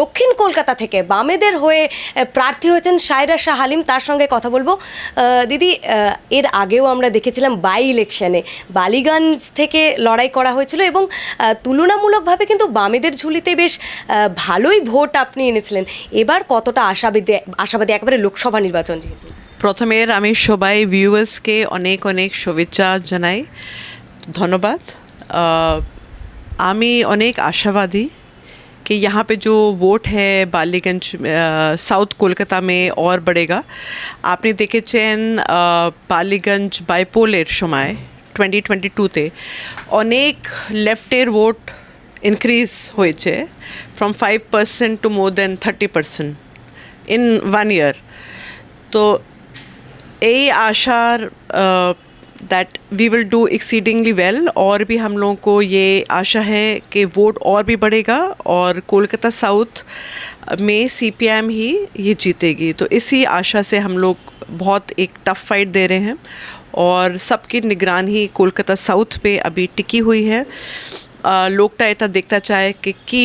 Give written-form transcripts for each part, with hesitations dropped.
দক্ষিণ কলকাতা থেকে বামেদের হয়ে প্রার্থী হয়েছেন সায়রা শাহ হালিম, তার সঙ্গে কথা বলবো। দিদি, এর আগেও আমরা দেখেছিলাম বাই ইলেকশনে বালিগঞ্জ থেকে লড়াই করা হয়েছিল এবং তুলনামূলকভাবে কিন্তু বামেদের ঝুলিতে বেশ ভালোই ভোট আপনি এনেছিলেন। এবার কতটা আশাবাদী একেবারে লোকসভা নির্বাচন যেহেতু? প্রথমের আমি সবাই ভিউয়ার্সকে অনেক অনেক শুভেচ্ছা জানাই, ধন্যবাদ। আমি অনেক আশাবাদী कि यहाँ पे जो वोट है बालीगंज साउथ कोलकाता में और बढ़ेगा। आपने দেখেছেন বালিগঞ্জ বাইপোলের সময় 2022-তে অনেক লেফটের ভোট ইনক্রিজ হয়েছে, from 5% to more than 30% in 1 year। तो यही आशार that we will do exceedingly well, और भी हम लोगों को ये आशा है कि वोट और भी बढ़ेगा और कोलकाता साउथ में सीपीएम ही ये जीतेगी। तो इसी आशा से हम लोग बहुत एक टफ फाइट दे रहे हैं और सबकी निगरानी कोलकाता साउथ पे अभी टिकी हुई है। लोकटा এটা देखता चाहे कि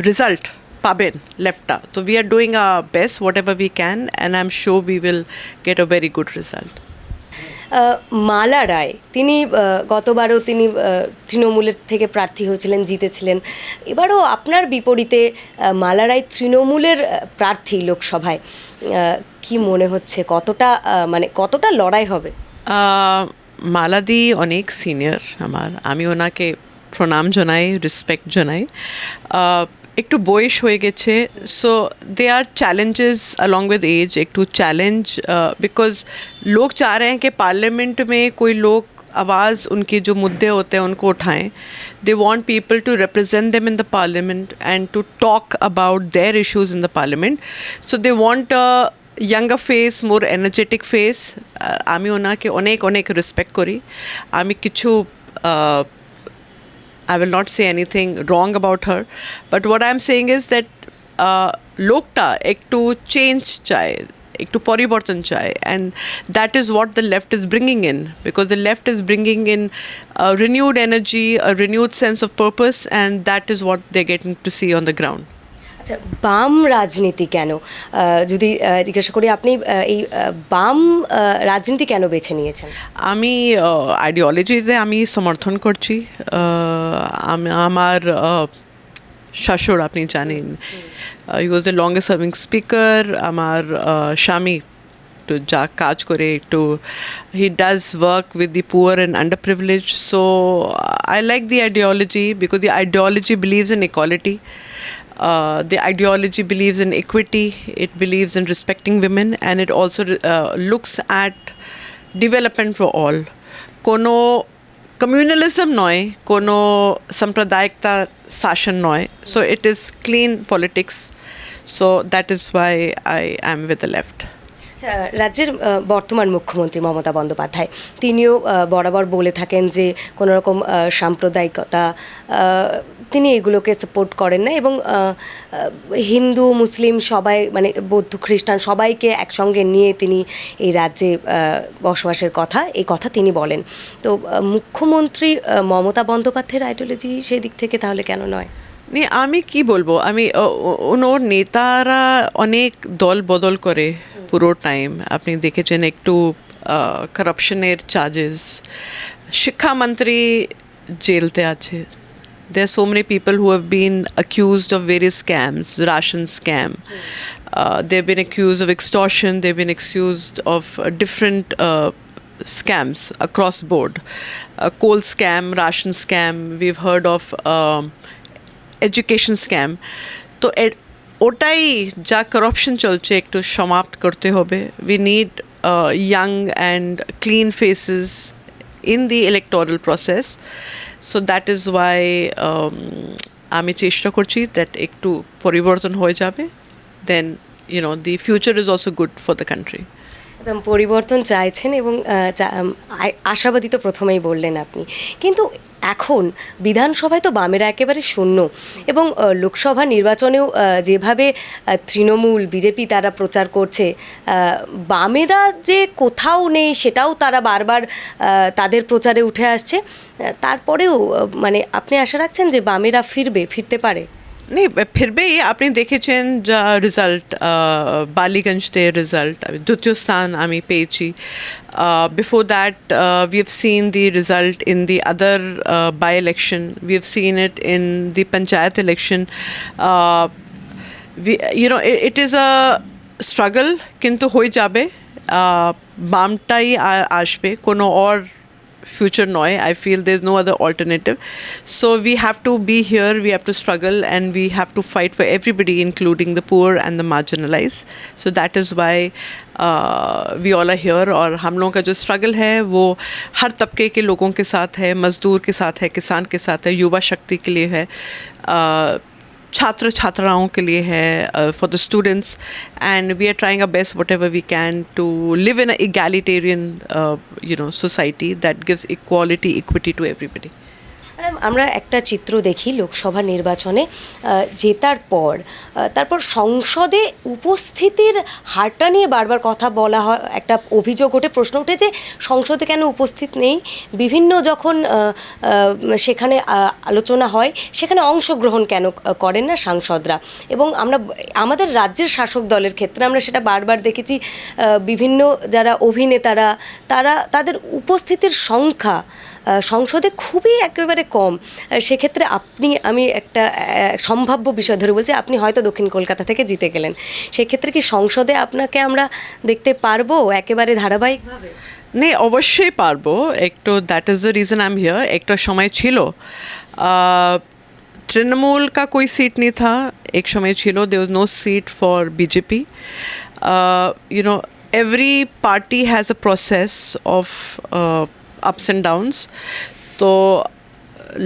रिजल्ट পাবেন লেফটটা। তো we are doing our best whatever we can, and I am sure we will get a very good result. Mala Roy, তিনি গতবারও তিনি তৃণমূলের থেকে প্রার্থী হয়েছিলেন, জিতেছিলেন। এবারও আপনার বিপরীতে মালা রায় তৃণমূলের প্রার্থী লোকসভায়। কি মনে হচ্ছে কতটা লড়াই হবে? মালাদি অনেক সিনিয়র আমার, আমি ওনাকে প্রণাম জানাই, রেসপেক্ট জানাই। একটু বয়স হয়ে গেছে, so they are challenges along with age. एक टू चैलेंज बिकॉज लोग चाह रहे हैं कि पार्लियामेंट में कोई लोग आवाज़ उनके जो मुद्दे होते हैं उनको उठाएं। They want people to represent them in the parliament and to talk about their issues in the parliament. So they want younger face, more energetic face। আমি ওনাকে অনেক অনেক রেসপেক্ট করি। আমি কিছু I will not say anything wrong about her, but what I am saying is that লোকটা একটু change চায়, একটু পরিবর্তন চায়, and that is what the left is bringing in, because the left is bringing in a renewed energy, a renewed sense of purpose, and that is what they're getting to see on the ground। আচ্ছা, বাম রাজনীতি কেন, যদি জিজ্ঞাসা করি, আপনি এই বাম রাজনীতি কেন বেছে নিয়েছেন? আমি আইডিওলজিতে আমি সমর্থন করছি। আমার শাশুড়, আপনি জানেন, he was the longest serving speaker. আমার স্বামী একটু যা কাজ করে, একটু he does work with the poor and under privilege. So I like the ideology because the ideology believes in equality. The ideology believes in equity, it believes in respecting women, and it also looks at development for all. Kono communalism নয়, কোনো সাম্প্রদায়িকতা শাসন নয়। So it is clean politics. So that is why I am with the left. রাজ্যের বর্তমান মুখ্যমন্ত্রী মমতা বন্দ্যোপাধ্যায়, তিনিও বরাবর বলে থাকেন যে কোনো রকম সাম্প্রদায়িকতা তিনি এগুলোকে সাপোর্ট করেন না, এবং হিন্দু মুসলিম সবাই, মানে বৌদ্ধ খ্রিস্টান সবাইকে একসঙ্গে নিয়ে তিনি এই রাজ্যে বসবাসের কথা, এই কথা তিনি বলেন। তো মুখ্যমন্ত্রী মমতা বন্দ্যোপাধ্যায়ের আইডিওলজি সেই দিক থেকে তাহলে কেন নয়? আমি কি বলবো, আমি ওর নেতারা অনেক দল বদল করে পুরো টাইম। আপনি দেখেছেন একটু কারাপশনের চার্জেস, শিক্ষামন্ত্রী জেলতে আছে। There are so many people who have been accused of various scams, ration scam. They've been accused of extortion. They've been accused of different scams across board. Coal scam, ration scam. We've heard of education scam. তো ওটাই যা corruption চলছে একটু সমাপ্ত করতে হবে। We need young and clean faces in the electoral process. So that is why আমি চেষ্টা করছি that একটু পরিবর্তন হয়ে যাবে, then you know the future is also good for the country. একদম পরিবর্তন চাইছেন এবং আশাবাদী তো প্রথমেই বললেন আপনি, কিন্তু এখন বিধানসভায় তো বামেরা একেবারে শূন্য, এবং লোকসভা নির্বাচনেও যেভাবে তৃণমূল বিজেপি তারা প্রচার করছে, বামেরা যে কোথাও নেই সেটাও তারা বারবার তাদের প্রচারে উঠে আসছে। তারপরেও মানে আপনি আশা রাখছেন যে বামেরা ফিরতে পারে? नहीं फिर भी আপনি দেখেছেন যা রেজাল্ট বালিগঞ্জ তে রেজাল্ট দ্বিতীয় স্থান আমি পেয়েছি before that we have seen the result in the other by election, we have seen it in the panchayat election. It is a struggle কিন্তু হয়ে যাবে বামটাই আসবে কোনো or future noy. I feel there's no other alternative, so we have to be here, we have to struggle, and we have to fight for everybody, including the poor and the marginalized. So that is why we all are here. और हम लोगों का जो struggle है वो हर तबके के लोगों के साथ है, मज़दूर के साथ है, किसान के साथ है, युवा शक्ति के लिए है, छात्र छात्राओं के लिए है, for the students, and we are trying our best whatever we can to live in an egalitarian society that gives equality, equity to everybody. আমরা একটা চিত্র দেখি লোকসভা নির্বাচনে জেতার পর তারপর সংসদে উপস্থিতির হারটা নিয়ে বারবার কথা বলা হয়, একটা অভিযোগ ওঠে, প্রশ্ন ওঠে যে সংসদে কেন উপস্থিত নেই, বিভিন্ন যখন সেখানে আলোচনা হয় সেখানে অংশগ্রহণ কেন করেন না সাংসদরা। এবং আমরা আমাদের রাজ্যের শাসক দলের ক্ষেত্রে আমরা সেটা বারবার দেখেছি, বিভিন্ন যারা অভিনেতারা তাদের উপস্থিতির সংখ্যা সংসদে খুবই একেবারে কম। সেক্ষেত্রে আমি একটা সম্ভাব্য বিষয় ধরে বলছি, আপনি হয়তো দক্ষিণ কলকাতা থেকে জিতে গেলেন, সেক্ষেত্রে কি সংসদে আপনাকে আমরা দেখতে পারবো একেবারে ধারাবাহিকভাবে? नहीं অবশ্যই পারবো, একটু that is the reason I am here. একটা সময় ছিল तृणमूल का कोई सीट नहीं था, एक समय छिलो there was no seat for BJP. Every party has a process of ups and downs. तो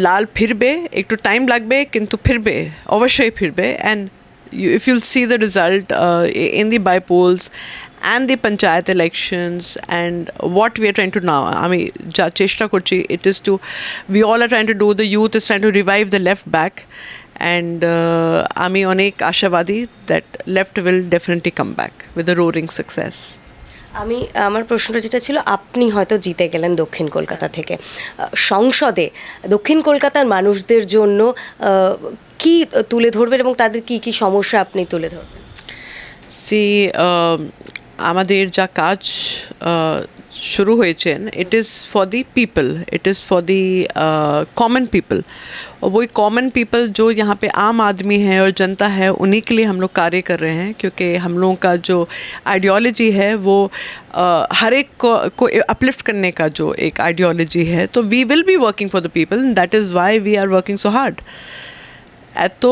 लाल फिरबे एक तो टाइम लागबे किंतु फिरबे अवश्य फिरबे. And if you'll see the result in the by polls and the panchayat elections and what we are trying to now, I mean ja cheshta korchi, it is to, we all are trying to do, the youth is trying to revive the left back, and ami onek ashavadi that left will definitely come back with a roaring success. আমার প্রশ্নটা যেটা ছিল, আপনি হয়তো জিতে গেলেন দক্ষিণ কলকাতা থেকে, সংসদে দক্ষিণ কলকাতার মানুষদের জন্য কি তুলে ধরবেন এবং তাদের কি কি সমস্যা আপনি তুলে ধরবেন? আমাদের যা কাজ শুরু হয়েছেন, it is for the people, it is for the common people, और वही कॉमन पीपल जो यहाँ पे आम आदमी है और जनता है, उन्हीं के लिए हम लोग कार्य कर रहे हैं. क्योंकि हम लोगों का जो आइडियोलॉजी है वो हर एक को अपलिफ्ट करने का जो एक आइडियोलॉजी है, तो we will be working for the people, that is why we are working so hard. এত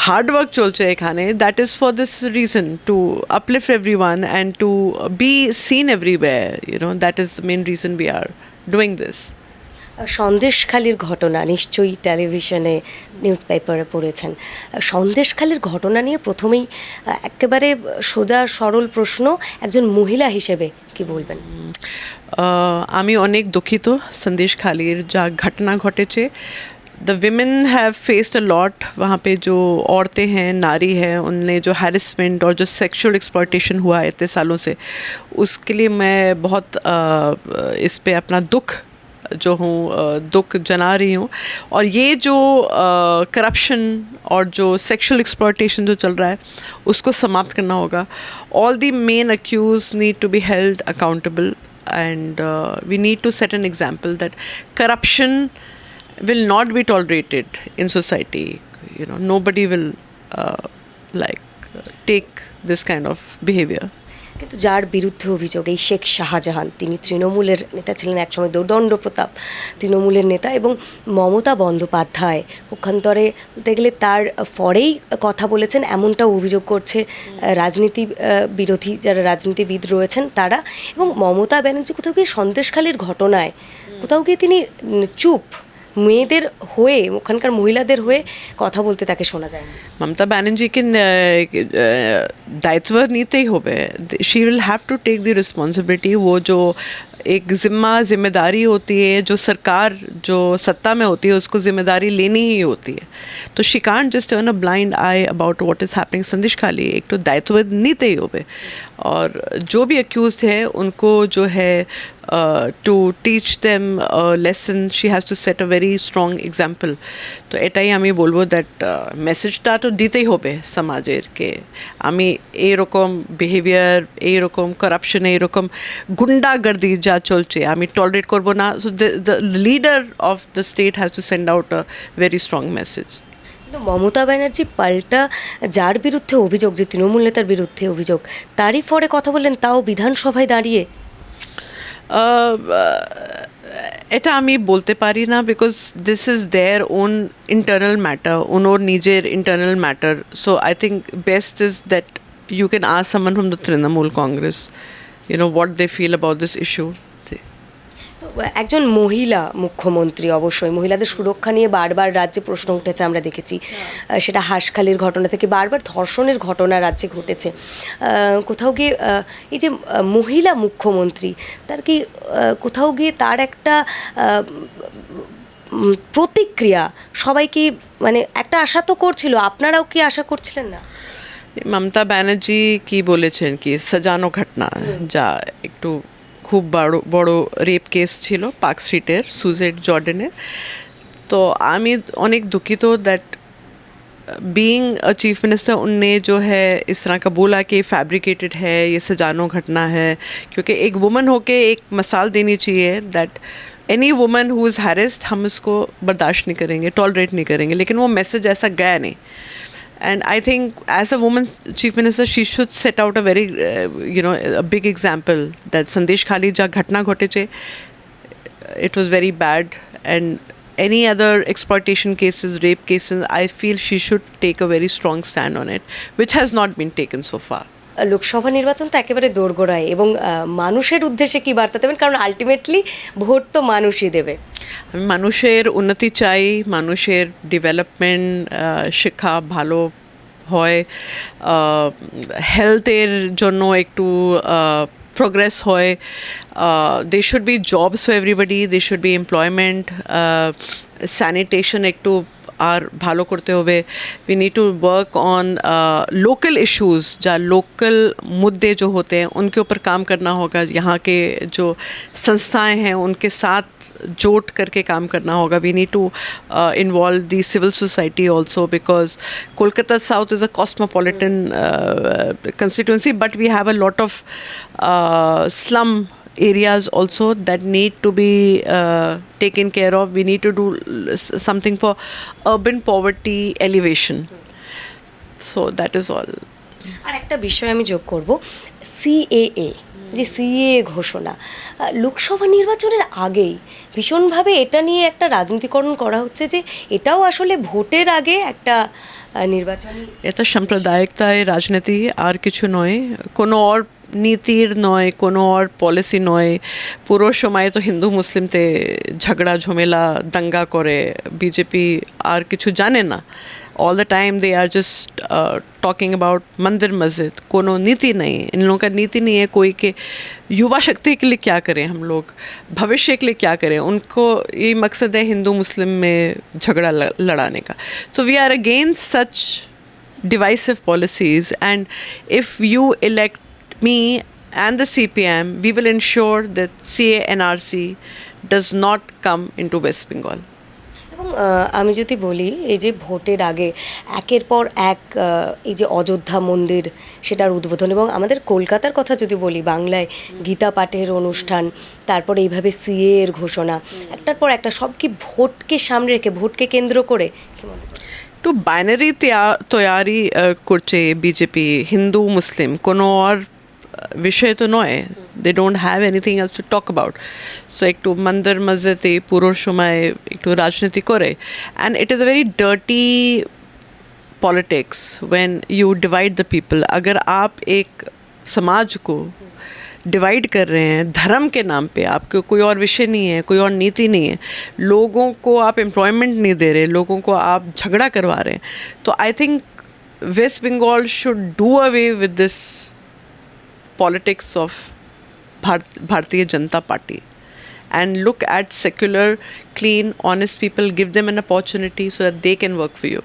hard work চলছে এখানে, that is for this reason, to uplift everyone and to be seen everywhere, that is the main reason we are doing this. সন্দেশখালির ঘটনা নিশ্চয়ই টেলিভিশনে news পেপারে পড়েছেন। সন্দেশখালির ঘটনা নিয়ে প্রথমেই একেবারে সোজা সরল প্রশ্ন, একজন মহিলা হিসেবে কি বলবেন? আমি অনেক দুঃখিত সন্দেশখালির যা ঘটনা ঘটেছে. The women have faced a lot. वहाँ पे जो औरतें हैं, नारी हैं, उनने जो हैरेसमेंट और जो सेक्सुअल एक्सप्लॉयटेशन हुआ है इतने सालों से, उसके लिए मैं बहुत इस पे अपना दुख जना रही हूँ. और ये जो करप्शन और जो सेक्सुअल एक्सप्लॉयटेशन जो चल रहा है, उसको समाप्त करना होगा. All the main accused need to be held accountable, and we need to set an example that corruption will not be tolerated in society. Nobody will take this kind of behavior. কিন্তু যার বিরুদ্ধে অভিযোগ, এই শেখ শাহজাহান, তিনি তৃণমূলের নেতা ছিলেন, একসময় দোর্দণ্ড প্রতাপ তৃণমূলের নেতা, এবং মমতা বন্দ্যোপাধ্যায় পক্ষান্তরে বলতে গেলে তার পরেই কথা বলেছেন, এমনটাও অভিযোগ করছে রাজনীতি বিরোধী যারা রাজনীতিবিদ রয়েছেন তারা. এবং মমতা ব্যানার্জি কোথাও গিয়ে সন্দেশখালির ঘটনায় কোথাও গিয়ে তিনি চুপ, মেয়েদের হয়ে, ওখানকার মহিলাদের হয়ে কথা বলতে তাকে শোনা যায় না. মমতা ব্যানার্জিকে দায়িত্ব নিতেই হবে. She will have to take the responsibility. वो जो एक जिम्मेदारी होती है, जो सरकार जो सत्ता में होती है उसको जिम्मेदारी लेनी ही होती है. तो she can't just turn a blind I about what is happening Sandeshkhali. एक तो दायित्व नीते ही होवे, और जो भी अक्यूज्ड है उनको जो है to teach them a lesson, she has to set a very strong example. তো এটাই আমি বলবো দ্যাট মেসেজটা তো দিতেই হবে সমাজের কে আমি এইরকম বিহেভিয়ার, এইরকম করাপশন, এইরকম গুন্ডাগর্দি যা চলছে আমি টলারেট করবো না. So the leader of the state has to send out a very strong message. কিন্তু মমতা ব্যানার্জি পাল্টা যার বিরুদ্ধে অভিযোগ, যে তৃণমূল নেতার বিরুদ্ধে অভিযোগ, তারই ফরে কথা বললেন, তাও বিধানসভায় দাঁড়িয়ে. এটা আমি বলতে পারি না, because this is their own internal matter, ওর নিজের internal matter. So I think best is that you can ask someone from the Trinamool Congress, you know, what they feel about this issue. একজন মহিলা মুখ্যমন্ত্রী, অবশ্যই মহিলাদের সুরক্ষা নিয়ে বারবার রাজ্যে প্রশ্ন উঠেছে, আমরা দেখেছি. সেটা হাঁসখালির ঘটনা থেকে বারবার ধর্ষণের ঘটনা রাজ্যে ঘটেছে. কোথাও গিয়ে এই যে মহিলা মুখ্যমন্ত্রী, তার কি কোথাও গিয়ে তার একটা প্রতিক্রিয়া সবাই কি মানে একটা আশা তো করছিল, আপনারাও কি আশা করছিলেন না? মমতা ব্যানার্জি কি বলেছেন কি সাজানো ঘটনা, যা একটু খুব বড় রেপ কেস ছিল পার্ক স্ট্রিটের সুজেট জর্ডেনে. তো আমি অনেক দুঃখিত that being a chief minister उनने जो है इस तरह का बोला कि फैब्रिकेटेड है, ये सजानो घटना है. क्योंकि एक वुमन होके एक मिसाल देनी चाहिए that any woman who is harassed, हम इसको बर्दाश्त नहीं करेंगे, टॉलरेट नहीं करेंगे. लेकिन वो मैसेज ऐसा गया नहीं. And I think as a woman chief minister, she should set out a very, a big example that Sandesh Khali ja ghatna ghote che, it was very bad. And any other exploitation cases, rape cases, I feel she should take a very strong stand on it, which has not been taken so far. Lok Sabha নির্বাচন তো একেবারে দোরগোড়ায়, এবং মানুষের উদ্দেশ্যে কি বার্তা দেবেন? কারণ আলটিমেটলি ভোট তো মানুষই দেবে. আমি মানুষের উন্নতি চাই, মানুষের ডেভেলপমেন্ট, শিক্ষা ভালো হয়, হেলথের জন্য একটু progress হয়. There should be jobs for everybody, there should be employment, sanitation একটু আর ভালো করতে হবে. we need to work on local issues, जा local मुद्दे जो होते हैं उनके ऊपर काम करना होगा. यहाँ के जो संस्थाएं हैं उनके साथ जोड़ करके काम करना होगा. we need to involve the civil society also, because Kolkata South is a cosmopolitan constituency, but we have a lot of slum areas also that need to be taken care of. We need to do something for urban poverty elevation. So that is all. আর একটা বিষয় আমি যোগ করব, CAA, যে CAA ঘোষণা লোকসভা নির্বাচনের আগেই ভীষণভাবে এটা নিয়ে একটা রাজনীতিকরণ করা হচ্ছে, যে এটাও আসলে ভোটের আগে একটা নির্বাচনী, এটা সাম্প্রদায়িকতায় রাজনীতি, আর কিছু নয়, কোনো আর নীতির নয়, কোনো আর পলিসি নয়. পুরো সময় তো হিন্দু মুসলিমতে ঝগড়া ঝামেলা দাঙ্গা করে বিজেপি, আর কিছু জানে না. All the time they are just talking about mandir masjid. कोनो नीति नहीं, इन लोगों का नीति नहीं है कोई के युवा शक्ति के लिए क्या करें, हम लोग भविष्य के लिए क्या करें. उनको ये मकसद है हिंदू मुस्लिम में झगड़ा लड़ाने का. So we are against such divisive policies, and if you elect me and the CPM, we will ensure that CA-NRC does not come into West Bengal. এবং আমি যদি বলি, এই যে ভোটের আগে একের পর এক এই যে অযোধ্যা মন্দির, সেটার উদ্বোধন, এবং আমাদের কলকাতার কথা যদি বলি, বাংলায় গীতা পাঠের অনুষ্ঠান, তারপর এইভাবে সিএ এর ঘোষণা, একটার পর একটা, সব কি ভোটকে সামনে রেখে, ভোটকে কেন্দ্র করে? কি মনে করেন? একটু বাইনারি তৈরি করছে বিজেপি, হিন্দু মুসলিম, কোনো আর বিষয় তো নয়. They don't have anything else to talk about. So একটু মন্দির মসজিদে পুরো সময় একটু রাজনীতি করে. And it is a very dirty politics when you divide the people. अगर आप एक समाज को डिवाइड कर रहे हैं धर्म के नाम पे, आपको कोई और विषय नहीं है, कोई और नीति नहीं है, लोगों को आप एम्प्लॉयमेंट नहीं दे रहे, लोगों को आप झगड़ा करवा रहे हैं, तो I think West Bengal should do away with this politics of Bharatiya Janata Party and look at secular, clean, honest people, give them an opportunity so that they can work for you.